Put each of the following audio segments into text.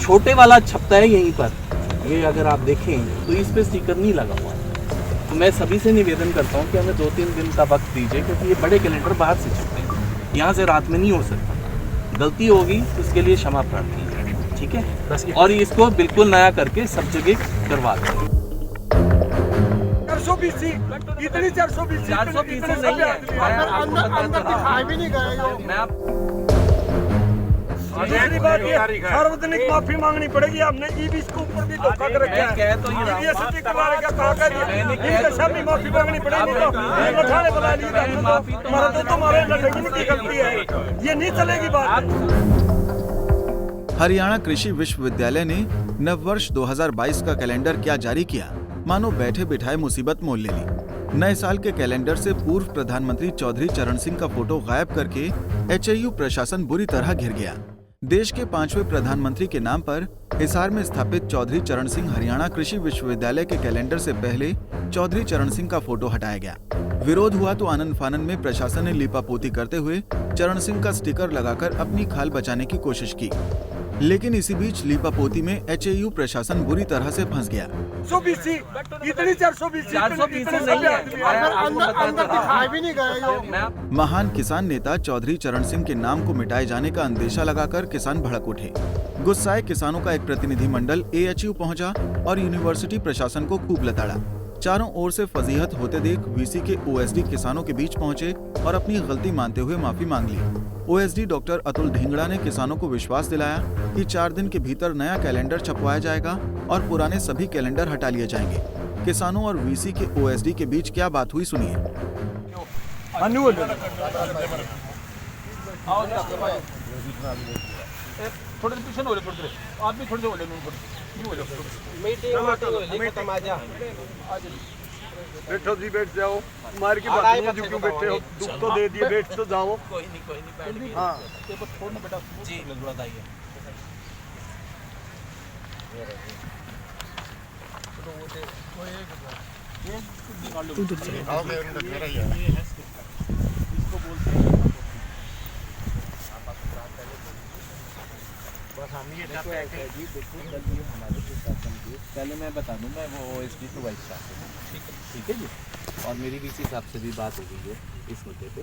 छोटे वाला छपता है यहीं पर, ये अगर आप देखें तो इस पे स्टिकर नहीं लगा हुआ है। तो मैं सभी से निवेदन करता हूँ कि हमें 2-3 दिन का वक्त दीजिए, क्योंकि ये बड़े कैलेंडर बाहर से छपते हैं, यहाँ से रात में नहीं हो सकता। गलती होगी तो उसके लिए क्षमा प्रार्थी है, ठीक है। और इसको बिल्कुल नया करके सब जगह करवा दें। 420 इतनी 420 नहीं है, अंदर दिखाई भी नहीं गए। मैं आप दूसरी बात ये सार्वजनिक माफी मांगनी पड़ेगी। आपने ईबीस के ऊपर भी धोखा कर रखा है। तो ये सच्ची करवाने का कहा इनके सामने माफी मांगनी पड़ेगी। तो थाने बुला लीजिए, हमारा तो तुम्हारे लड़की की गलती है, ये नहीं चलेगी बात। हरियाणा कृषि विश्वविद्यालय ने नववर्ष 2022 का कैलेंडर क्या जारी किया, मानो बैठे बिठाए मुसीबत मोल ले ली। नए साल के कैलेंडर से पूर्व प्रधानमंत्री चौधरी चरण सिंह का फोटो गायब करके एचएयू प्रशासन बुरी तरह घिर गया। देश के 5वें प्रधानमंत्री के नाम पर हिसार में स्थापित चौधरी चरण सिंह हरियाणा कृषि विश्वविद्यालय के कैलेंडर से पहले चौधरी चरण सिंह का फोटो हटाया गया। विरोध हुआ तो आनन फानन में प्रशासन ने लीपापोती करते हुए चरण सिंह का स्टिकर लगाकर अपनी खाल बचाने की कोशिश की, लेकिन इसी बीच लीपापोती में एचएयू प्रशासन बुरी तरह से फंस गया। 420 इतनी 420 नहीं है, अंदर दिखाई भी नहीं गए। महान किसान नेता चौधरी चरण सिंह के नाम को मिटाए जाने का अंदेशा लगाकर किसान भड़क उठे। गुस्साए किसानों का एक प्रतिनिधि मंडल एएचयू पहुंचा और यूनिवर्सिटी प्रशासन को खूब लताड़ा। चारों ओर से फजीहत होते देख वीसी के ओएसडी किसानों के बीच पहुंचे और अपनी गलती मानते हुए माफी मांग ली। ओएसडी डॉक्टर अतुल ढींगड़ा ने किसानों को विश्वास दिलाया कि 4 दिन के भीतर नया कैलेंडर छपवाया जाएगा और पुराने सभी कैलेंडर हटा लिए जाएंगे। किसानों और वीसी के ओएसडी के बीच क्या बात हुई, सुनिए। थोड़े पीछे हो थोड़े आप भी थोड़े बोले बैठो जी, बैठ जाओ। मार की बात नहीं, क्यों बैठे हो? दुख तो दे दिए, बैठ तो जाओ। कोई नहीं हाँ छोड़ना बेटा जी बताइए। बस हम ये चाहते हैं कि देखो कल ये हमारे प्रशासन की, पहले मैं बता दूं, मैं वो ओएसडी टू वाइस चाहते हूँ, ठीक है जी। और मेरी भी इसी हिसाब से भी बात हो गई है इस मुद्दे पे।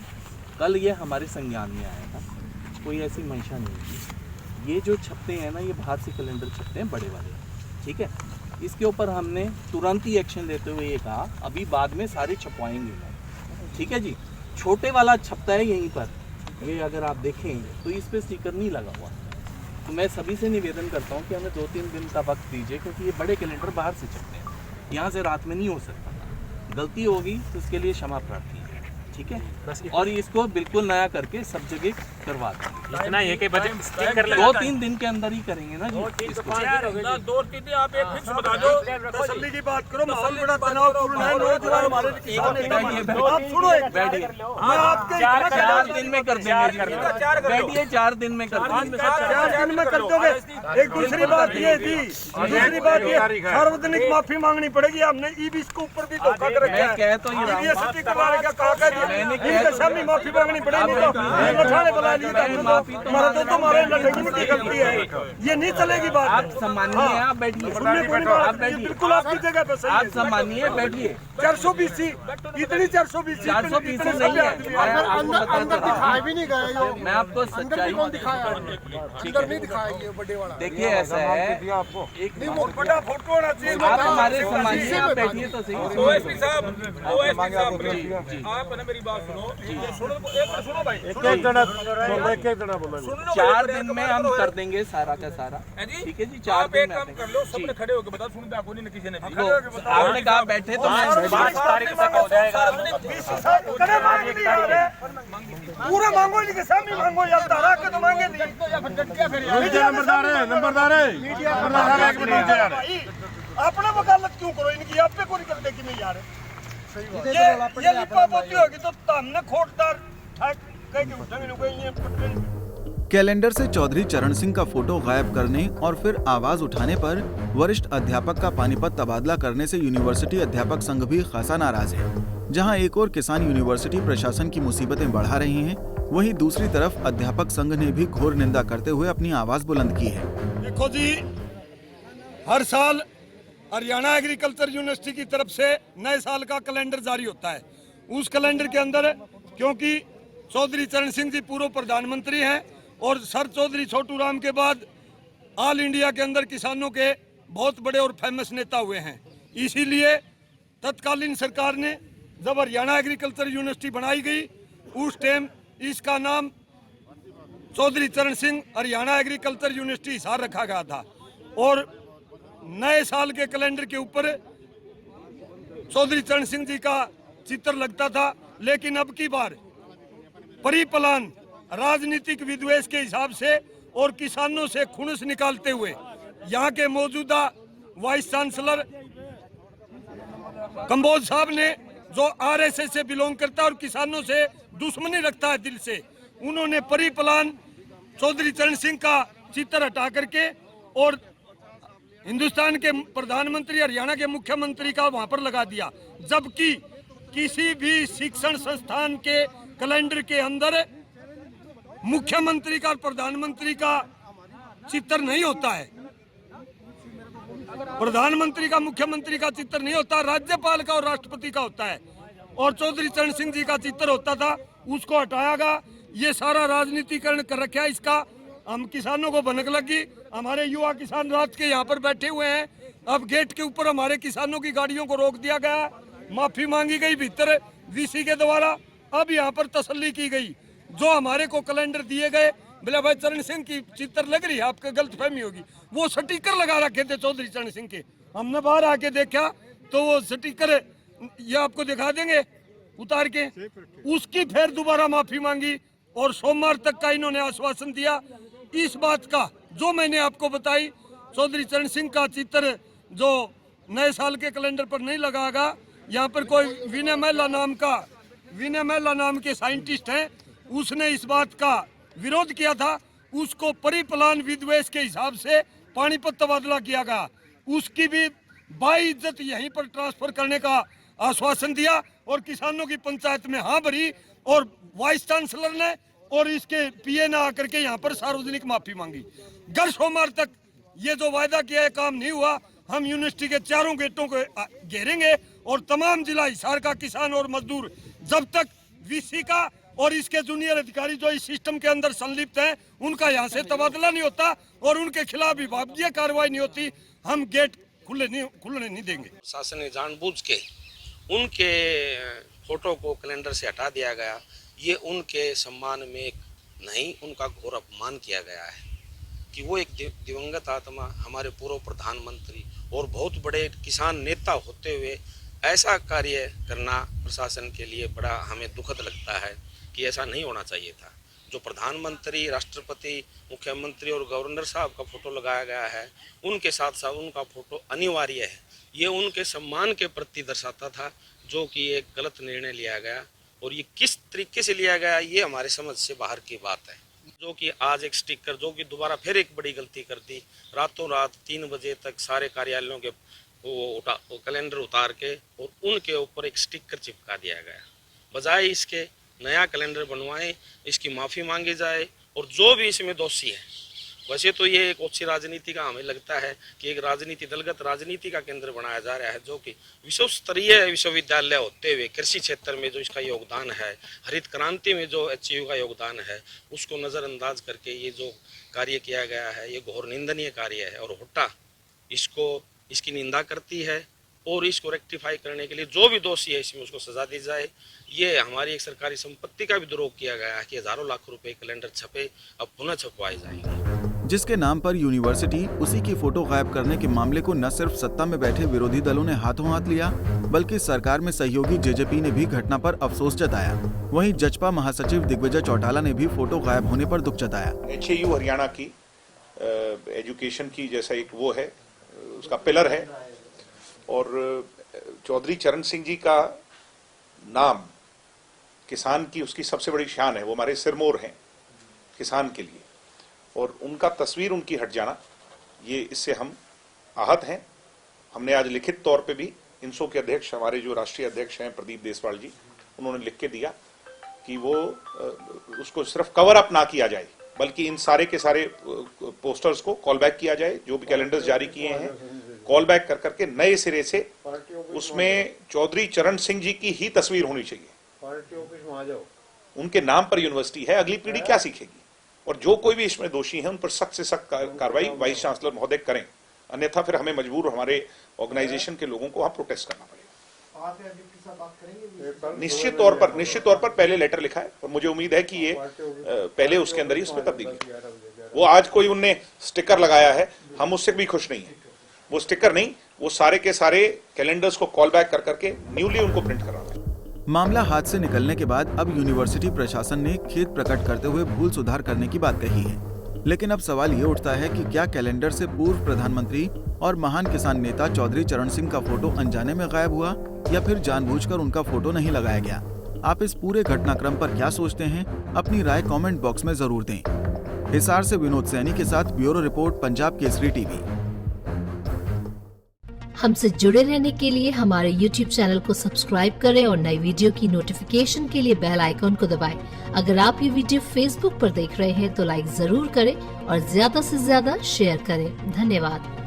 कल ये हमारे संज्ञान में आया था, कोई ऐसी मंशा नहीं थी। ये जो छपते हैं ना, ये बाहर से कैलेंडर छपते हैं बड़े वाले, ठीक है। इसके ऊपर हमने तुरंत ही एक्शन लेते हुए ये कहा अभी बाद में सारे छपवाएंगे, ठीक है जी। छोटे वाला छपता है यहीं पर, ये अगर आप देखें तो इस पे स्टिकर नहीं लगा हुआ। तो मैं सभी से निवेदन करता हूँ कि हमें 2-3 दिन का वक्त दीजिए, क्योंकि ये बड़े कैलेंडर बाहर से छपते हैं, यहाँ से रात में नहीं हो सकता। गलती होगी तो उसके लिए क्षमा प्रार्थी है, ठीक है। और इसको बिल्कुल नया करके सब जगह करवा दें। इतना ये कि 2-3 दिन के अंदर ही करेंगे ना जी। 2-3 दिन आप एक फिक्स बता दो। तसल्ली की बात करो, माहौल बड़ा तनावपूर्ण है। नौजवान हमारे आप सुनो, बैठिए, मैं आपके 4 दिन में कर देंगे, बैठिए 4 दिन में कर देंगे। 4 दिन में कर दोगे। एक दूसरी बात ये थी, दूसरी बात ये सार्वजनिक माफी मांगनी पड़ेगी। आपने ईबीस के ऊपर भी धोखा कर रखा मैं कह तो ये रहा है। ये सच्ची करवाने का कहा इनके सामने माफी मांगनी पड़ेगी। तो थाने बुला लीजिए, हमारा तो तुम्हारे लड़की की गलती है, ये नहीं चलेगी बात। आप सम्मानीय हैं, आप बैठिए, आप बिल्कुल आपकी जगह पे सही है। आप सम्मानीय बैठिए। 420 इतनी 420 नहीं है, अंदर दिखाई भी नहीं गए। मैं आपको सच्चाई नहीं दिखाएंगे बड़े वाला। देखिए ऐसा है, एक बड़ा फोटो होना चाहिए। आप हमारे सम्मानीय, आप बैठिए तो सही। ओएसपी साहब आप ना मेरी बात सुनो, सुनो भाई, एक जना बोलो। 4 दिन में हम कर देंगे सारा का सारा, ठीक है जी। 4 दिन में काम कर लो, सबने खड़े होकर बता। सुनते आपको नहीं, किसी ने आपने कहा बैठे तो मैं 5 तारीख तक हो जाएगा। पूरा मांगो, इनके सामने मांगो यार, तारा के तो मांगे नहीं। नंबरदार अपना वकालत क्यों करो इनकी, आप पे कोई करते कि नहीं यार। ये लिपापोती होगी तो हमने खोटदार कह के उठेंगे। कैलेंडर से चौधरी चरण सिंह का फोटो गायब करने और फिर आवाज उठाने पर वरिष्ठ अध्यापक का पानीपत तबादला करने से यूनिवर्सिटी अध्यापक संघ भी खासा नाराज है। जहां एक और किसान यूनिवर्सिटी प्रशासन की मुसीबतें बढ़ा रहे हैं, वहीं दूसरी तरफ अध्यापक संघ ने भी घोर निंदा करते हुए अपनी आवाज बुलंद की है। देखो जी, हर साल हरियाणा एग्रीकल्चर यूनिवर्सिटी की तरफ से नए साल का कैलेंडर जारी होता है। उस कैलेंडर के अंदर, क्योंकि चौधरी चरण सिंह जी पूर्व प्रधानमंत्री हैं और सर चौधरी छोटू राम के बाद ऑल इंडिया के अंदर किसानों के बहुत बड़े और फेमस नेता हुए हैं, इसीलिए तत्कालीन सरकार ने जब हरियाणा एग्रीकल्चर यूनिवर्सिटी बनाई गई, उस टाइम इसका नाम चौधरी चरण सिंह हरियाणा एग्रीकल्चर यूनिवर्सिटी हिसार रखा गया था। और नए साल के कैलेंडर के ऊपर चौधरी चरण सिंह जी का चित्र लगता था, लेकिन अब की बार परिप्लान राजनीतिक विद्वेष के हिसाब से और किसानों से खुन्नस निकालते हुए यहाँ के मौजूदा वाइस चांसलर कंबोज साहब ने, जो आरएसएस से बिलोंग करता है और किसानों से दुश्मनी रखता है दिल से, उन्होंने परिप्लान चौधरी चरण सिंह का चित्र हटा करके और हिंदुस्तान के प्रधानमंत्री, हरियाणा के मुख्यमंत्री का वहां पर लगा दिया, जबकि किसी भी शिक्षण संस्थान के कैलेंडर के अंदर मुख्यमंत्री का और प्रधानमंत्री का चित्र नहीं होता है। प्रधानमंत्री का, मुख्यमंत्री का चित्र नहीं होता, राज्यपाल का और राष्ट्रपति का होता है। और चौधरी चरण सिंह जी का चित्र होता था, उसको हटाया गया। ये सारा राजनीतिकरण कर रखा है इसका। हम किसानों को भनक लगी, हमारे युवा किसान रात के यहाँ पर बैठे हुए हैं। अब गेट के ऊपर हमारे किसानों की गाड़ियों को रोक दिया गया, माफी मांगी गई भीतर वीसी के द्वारा। अब यहाँ पर तसल्ली की गई, जो हमारे को कैलेंडर दिए गए, बोले भाई चरण सिंह की चित्र लग रही है, आपको गलतफहमी होगी, वो स्टिकर लगा रखे थे चौधरी चरण सिंह के। हमने बाहर आके देखा तो वो स्टिकर ये आपको दिखा देंगे उतार के, उसकी फिर दोबारा माफी मांगी और सोमवार तक का इन्होंने आश्वासन दिया। इस बात का जो मैंने आपको बताई, चौधरी चरण सिंह का चित्र जो नए साल के कैलेंडर पर नहीं लगागा। यहाँ पर कोई विनय महिला नाम के साइंटिस्ट हैं, उसने इस बात का विरोध किया था, उसको परिप्लान विद्वेष के हिसाब से पानीपत तबादला किया गया, उसकी भी बाइज्जत यहीं पर ट्रांसफर करने का आश्वासन दिया और किसानों की पंचायत में हाँ भरी और वाइस चांसलर ने और इसके पीए ने आकर के यहाँ पर सार्वजनिक माफी मांगी। घर सोमवार तक ये जो वायदा किया है काम नहीं हुआ। हम यूनिवर्सिटी के चारों गेटों को घेरेंगे और तमाम जिला हिसार का किसान और मजदूर, जब तक वीसी का और इसके जूनियर अधिकारी जो इस सिस्टम के अंदर संलिप्त हैं, उनका यहाँ से तबादला नहीं होता और उनके खिलाफ विभागीय कार्रवाई नहीं होती, हम गेट खुलने नहीं देंगे। शासन ने जानबूझ के उनके फोटो को कैलेंडर से हटा दिया गया। ये उनके सम्मान में नहीं, उनका घोर अपमान किया गया है कि वो एक दिवंगत आत्मा, हमारे पूर्व प्रधानमंत्री और बहुत बड़े किसान नेता होते हुए ऐसा कार्य करना प्रशासन के लिए बड़ा हमें दुखद लगता है कि ऐसा नहीं होना चाहिए था। जो प्रधानमंत्री, राष्ट्रपति, मुख्यमंत्री और गवर्नर साहब का फोटो लगाया गया है, उनके साथ साथ उनका फोटो अनिवार्य है। ये उनके सम्मान के प्रति दर्शाता था, जो कि एक गलत निर्णय लिया गया और ये किस तरीके से लिया गया ये हमारे समझ से बाहर की बात है। जो कि आज एक स्टिकर, जो कि दोबारा फिर एक बड़ी गलती कर दी, रातों रात 3 बजे तक सारे कार्यालयों के वो कैलेंडर उतार के और उनके ऊपर एक स्टिकर चिपका दिया गया। बजाय इसके नया कैलेंडर बनवाएं, इसकी माफ़ी मांगी जाए और जो भी इसमें दोषी है, वैसे तो ये एक अच्छी राजनीति का हमें लगता है कि एक राजनीति, दलगत राजनीति का केंद्र बनाया जा रहा है, जो कि विश्व स्तरीय विश्वविद्यालय होते हुए कृषि क्षेत्र में जो इसका योगदान है, हरित क्रांति में जो एचयू का योगदान है, उसको नज़रअंदाज करके ये जो कार्य किया गया है, ये घोर निंदनीय कार्य है। और हुट्टा इसकी निंदा करती है और इसको रेक्टिफाई करने के लिए जो भी दोषी है इसमें उसको सजा दी जाए। ये हमारी एक सरकारी संपत्ति का भी दुरुपयोग किया गया है कि हजारों लाख रुपए कैलेंडर छपे, अब पुनः छपवाए जाएंगे। जिसके नाम पर यूनिवर्सिटी उसी की फोटो गायब करने के मामले को न सिर्फ सत्ता में बैठे विरोधी दलों ने हाथों हाथ लिया, बल्कि सरकार में सहयोगी जेजेपी ने भी घटना पर अफसोस जताया। वहीं जजपा महासचिव दिग्विजय चौटाला ने भी फोटो गायब होने पर दुख जताया। एचयू हरियाणा की एजुकेशन की जैसा एक वो है, उसका पिलर है और चौधरी चरण सिंह जी का नाम किसान की उसकी सबसे बड़ी शान है, वो हमारे सिरमौर हैं किसान के लिए, और उनका तस्वीर उनकी हट जाना, ये इससे हम आहत हैं। हमने आज लिखित तौर पे भी इनसो के अध्यक्ष, हमारे जो राष्ट्रीय अध्यक्ष हैं प्रदीप देसवाल जी, उन्होंने लिख के दिया कि वो उसको सिर्फ कवर अप ना किया जाए, बल्कि इन सारे के सारे पोस्टर्स को कॉल बैक किया जाए, जो भी कैलेंडर्स जारी किए हैं कॉल बैक कर करके नए सिरे से उसमें चौधरी चरण सिंह जी की ही तस्वीर होनी चाहिए। पार्टी ऑफिस में आ जाओ। उनके नाम पर यूनिवर्सिटी है, अगली पीढ़ी क्या सीखेगी? और जो कोई भी इसमें दोषी है उन पर सख्त से सख्त कार्रवाई वाइस चांसलर महोदय करें, अन्यथा फिर हमें मजबूर हमारे ऑर्गेनाइजेशन के लोगों को वहां प्रोटेस्ट करना पड़ेगा। निश्चित तौर पर पहले लेटर लिखा है और मुझे उम्मीद है कि ये पहले उसके अंदर ही उसमें तब्दीली। वो आज कोई उनने स्टिकर लगाया है, हम उससे भी खुश नहीं है। वो स्टिकर नहीं, वो सारे के सारे कैलेंडर्स को कॉल बैक कर करके न्यूली उनको प्रिंट कराना है। मामला हाथ से निकलने के बाद अब यूनिवर्सिटी प्रशासन ने खेद प्रकट करते हुए भूल सुधार करने की बात कही है। लेकिन अब सवाल ये उठता है कि क्या कैलेंडर से पूर्व प्रधानमंत्री और महान किसान नेता चौधरी चरण सिंह का फोटो अनजाने में गायब हुआ या फिर जानबूझकर उनका फोटो नहीं लगाया गया? आप इस पूरे घटनाक्रम पर क्या सोचते हैं? अपनी राय कमेंट बॉक्स में जरूर दें। हिसार से विनोद सैनी के साथ bureau report, Punjab Kesari TV. हमसे जुड़े रहने के लिए हमारे YouTube चैनल को सब्सक्राइब करें और नई वीडियो की नोटिफिकेशन के लिए बेल आइकॉन को दबाएं। अगर आप ये वीडियो Facebook पर देख रहे हैं तो लाइक जरूर करें और ज्यादा से ज्यादा शेयर करें। धन्यवाद।